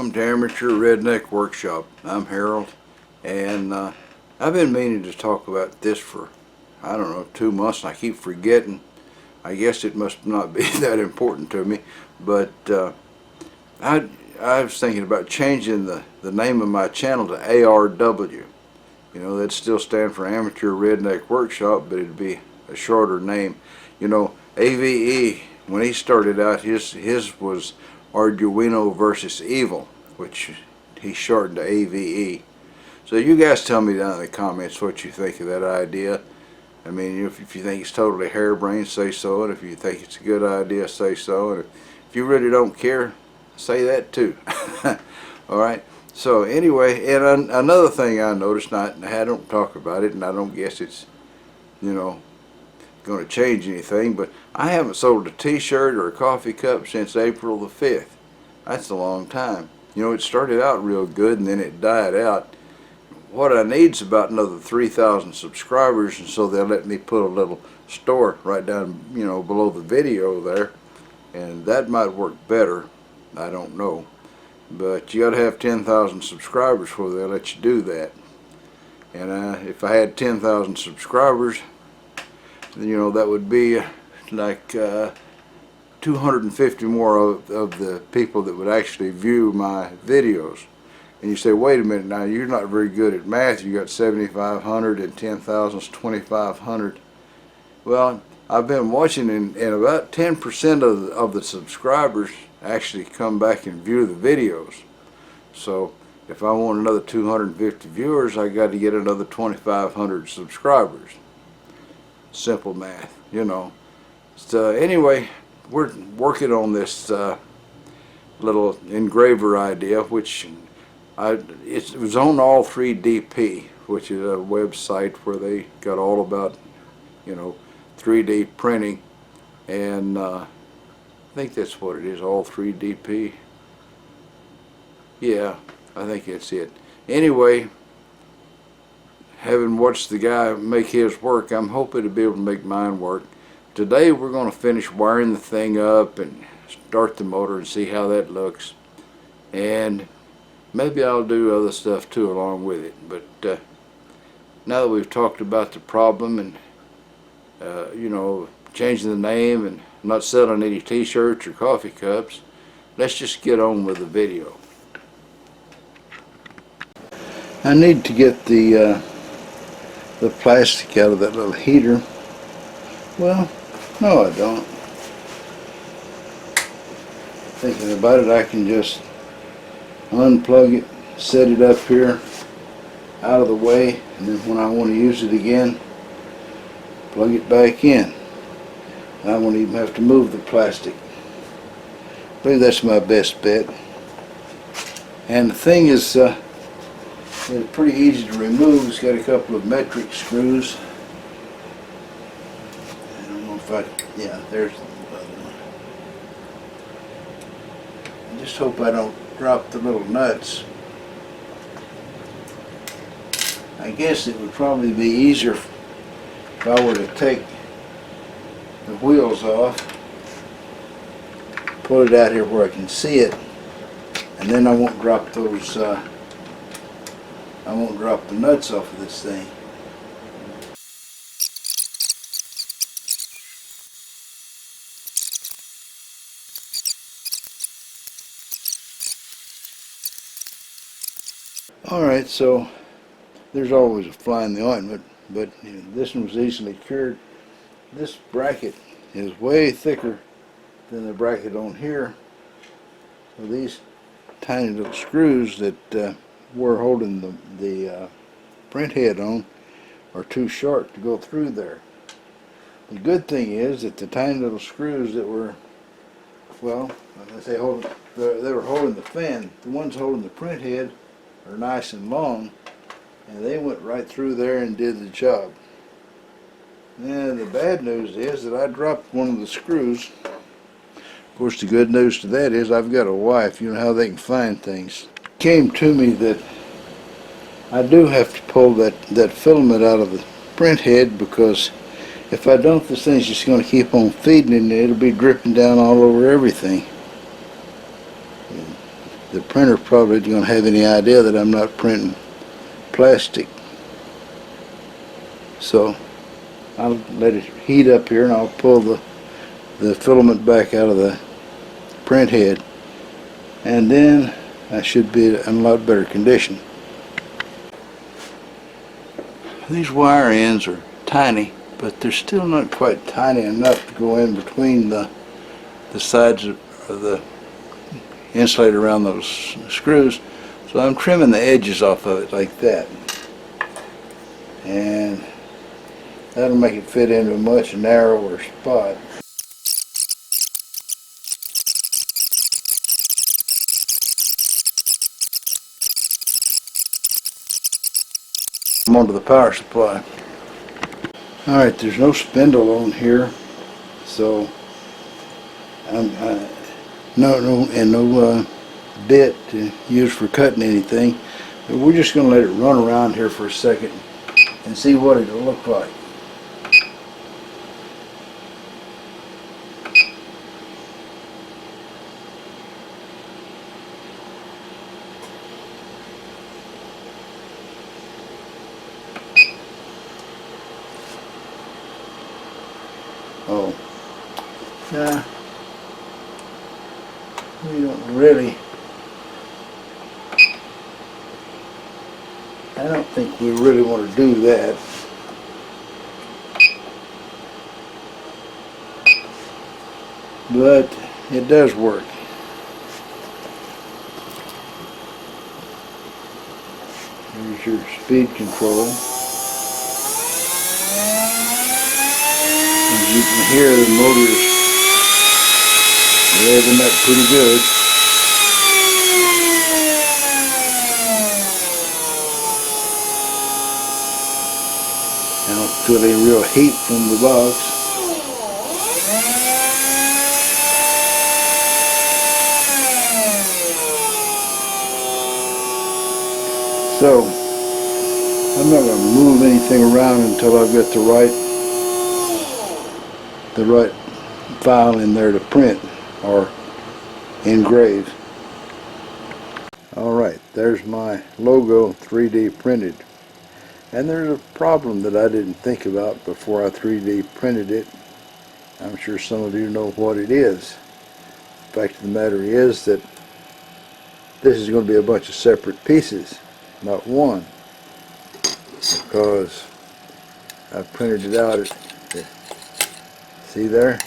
Welcome to Amateur Redneck Workshop. I'm Harold, and I've been meaning to talk about this for, I don't know, 2 months, and I keep forgetting. I guess it must not be that important to me, but I was thinking about changing the name of my channel to ARW. You know, that'd still stand for Amateur Redneck Workshop, but it'd be a shorter name. You know, AVE, when he started out, his was Arduino versus Evil, which he shortened to AVE. So you guys tell me down in the comments what you think of that idea. I mean, if you think it's totally harebrained, say so, and if you think it's a good idea, say so, and if you really don't care, say that too. Alright, so anyway, and another thing I noticed, and I don't talk about it, and I don't guess it's, you know, going to change anything, but I haven't sold a t-shirt or a coffee cup since April the 5th. That's a long time. You know, it started out real good and then it died out. What I need is about another 3,000 subscribers, and so they'll let me put a little store right down, you know, below the video there, and that might work better. I don't know, but you got to have 10,000 subscribers before they'll let you do that. And if I had 10,000 subscribers, you know, that would be like 250 more of the people that would actually view my videos. And you say, wait a minute, now you're not very good at math. You got 7,500 and 10,000 is 2,500. Well, I've been watching, and about 10% of the subscribers actually come back and view the videos. So if I want another 250 viewers, I got to get another 2,500 subscribers. Simple math, you know. So anyway, we're working on this little engraver idea, which it was on All3DP, which is a website where they got all about, you know, 3D printing, and I think that's what it is, All3DP. Yeah, I think that's it. Anyway, having watched the guy make his work, I'm hoping to be able to make mine work. Today we're going to finish wiring the thing up and start the motor and see how that looks. And maybe I'll do other stuff too along with it. But now that we've talked about the problem and, you know, changing the name and not selling any t-shirts or coffee cups, let's just get on with the video. I need to get the plastic out of that little heater. Well, no, I don't. Thinking about it, I can just unplug it, set it up here out of the way, and then when I want to use it again, plug it back in. I won't even have to move the plastic. I believe that's my best bet. And the thing is, it's pretty easy to remove. It's got a couple of metric screws. I don't know if yeah, there's the other one. I just hope I don't drop the little nuts. I guess it would probably be easier if I were to take the wheels off, pull it out here where I can see it, and then I won't drop those I won't drop the nuts off of this thing. Alright, so there's always a fly in the ointment, but you know, this one was easily cured. This bracket is way thicker than the bracket on here. So these tiny little screws that we're holding the print head on are too short to go through there. The good thing is that the tiny little screws that were, well, they were holding the fan, the ones holding the print head are nice and long, and they went right through there and did the job. And the bad news is that I dropped one of the screws. Of course, the good news to that is I've got a wife. You know how they can find things. It came to me that I do have to pull that filament out of the print head, because if I don't, this thing's just going to keep on feeding and it'll be dripping down all over everything. the printer probably isn't going to have any idea that I'm not printing plastic. So I'll let it heat up here, and I'll pull the filament back out of the print head, and then I should be in a lot better condition. These wire ends are tiny, but they're still not quite tiny enough to go in between the sides of the insulator around those screws. So I'm trimming the edges off of it like that, and that'll make it fit into a much narrower spot. I'm onto the power supply. Alright, there's no spindle on here, so no bit to use for cutting anything. But we're just going to let it run around here for a second and see what it'll look like. Oh, nah, we don't really, I don't think we really want to do that. But it does work. Here's your speed control. As you can hear, the motor's revving up pretty good. I don't feel any real heat from the box. So, I'm not going to move anything around until I've got the right file in there to print or engrave. Alright, there's my logo 3D printed. And there's a problem that I didn't think about before I 3D printed it. I'm sure some of you know what it is. The fact of the matter is that this is going to be a bunch of separate pieces, not one, because I printed it out. See there?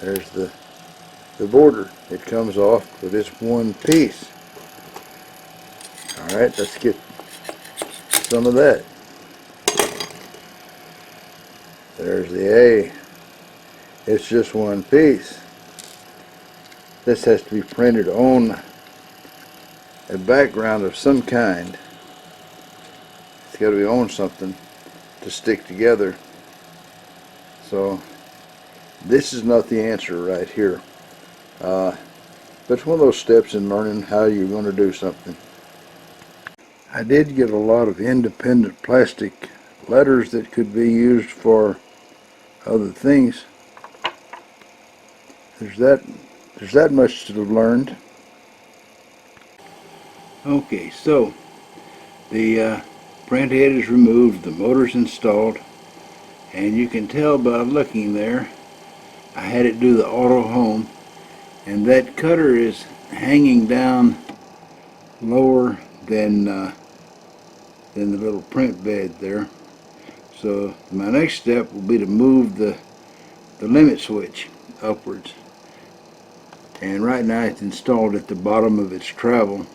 There's the border. It comes off with this one piece. Alright, let's get some of that. There's the A. It's just one piece. This has to be printed on a background of some kind. It's got to be on something to stick together. So this is not the answer right here. But it's one of those steps in learning how you're going to do something. I did get a lot of independent plastic letters that could be used for other things. There's that much to have learned. Okay, so the print head is removed, the motor's installed, and you can tell by looking there, I had it do the auto home, and that cutter is hanging down lower than the little print bed there. So my next step will be to move the limit switch upwards. And right now it's installed at the bottom of its travel.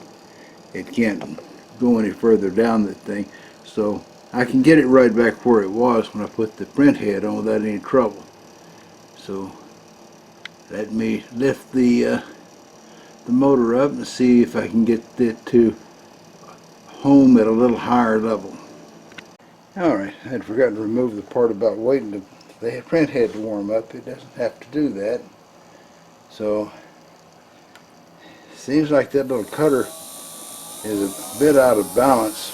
It can't go any further down that thing. So I can get it right back where it was when I put the print head on without any trouble. So let me lift the motor up and see if I can get it to home at a little higher level. Alright, I had forgotten to remove the part about waiting for the print head to warm up. It doesn't have to do that. So, seems like that little cutter is a bit out of balance.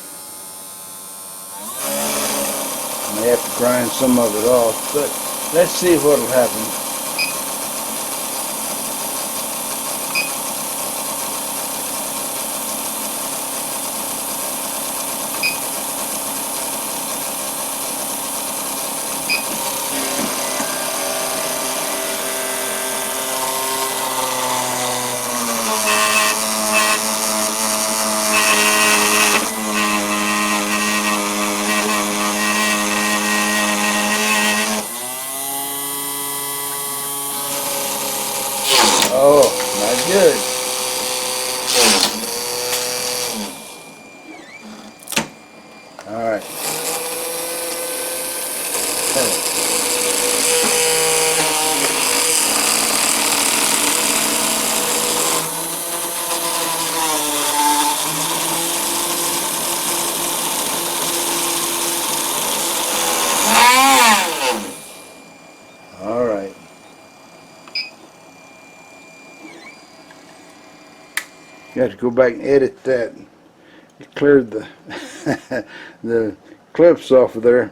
I may have to grind some of it off, but let's see what will happen. Got to go back and edit that. It cleared the the clips off of there.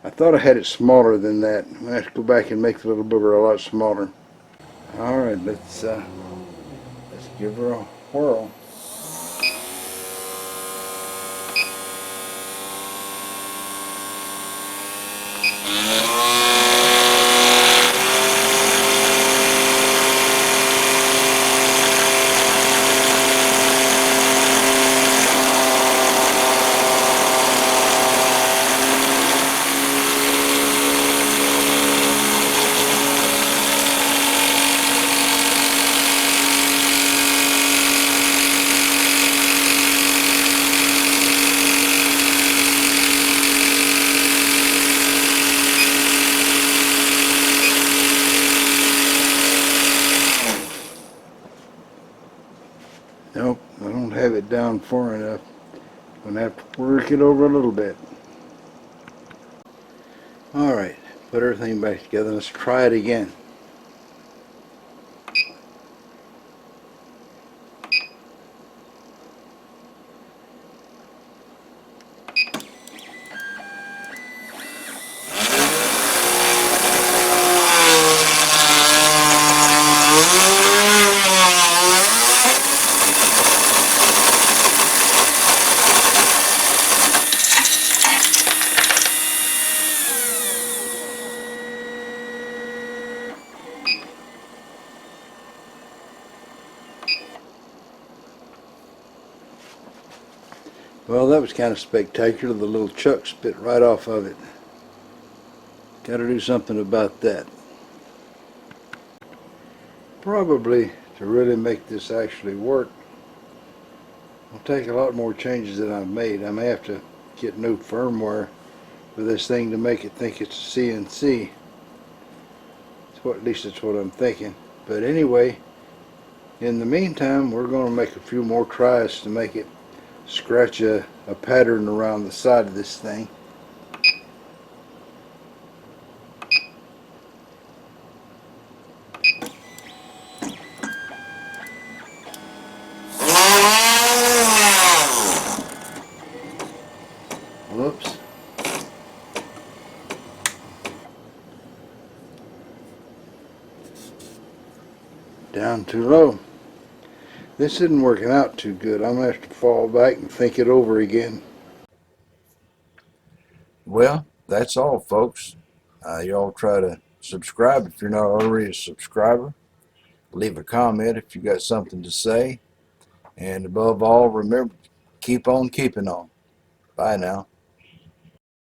I thought I had it smaller than that. I'm gonna have to go back and make the little booger a lot smaller. All right, let's give her a whirl. Nope, I don't have it down far enough. I'm gonna have to work it over a little bit. All right, put everything back together. Let's try it again. Well, that was kind of spectacular. The little chuck spit right off of it. Got to do something about that. Probably to really make this actually work, it'll take a lot more changes than I've made. I may have to get new firmware for this thing to make it think it's a CNC. At least that's what I'm thinking. But anyway, in the meantime, we're going to make a few more tries to make it scratch a pattern around the side of this thing. Whoops. Down too low. This isn't working out too good. I'm going to have to fall back and think it over again. Well, that's all, folks. Y'all try to subscribe if you're not already a subscriber. Leave a comment if you got something to say. And above all, remember, keep on keeping on. Bye now.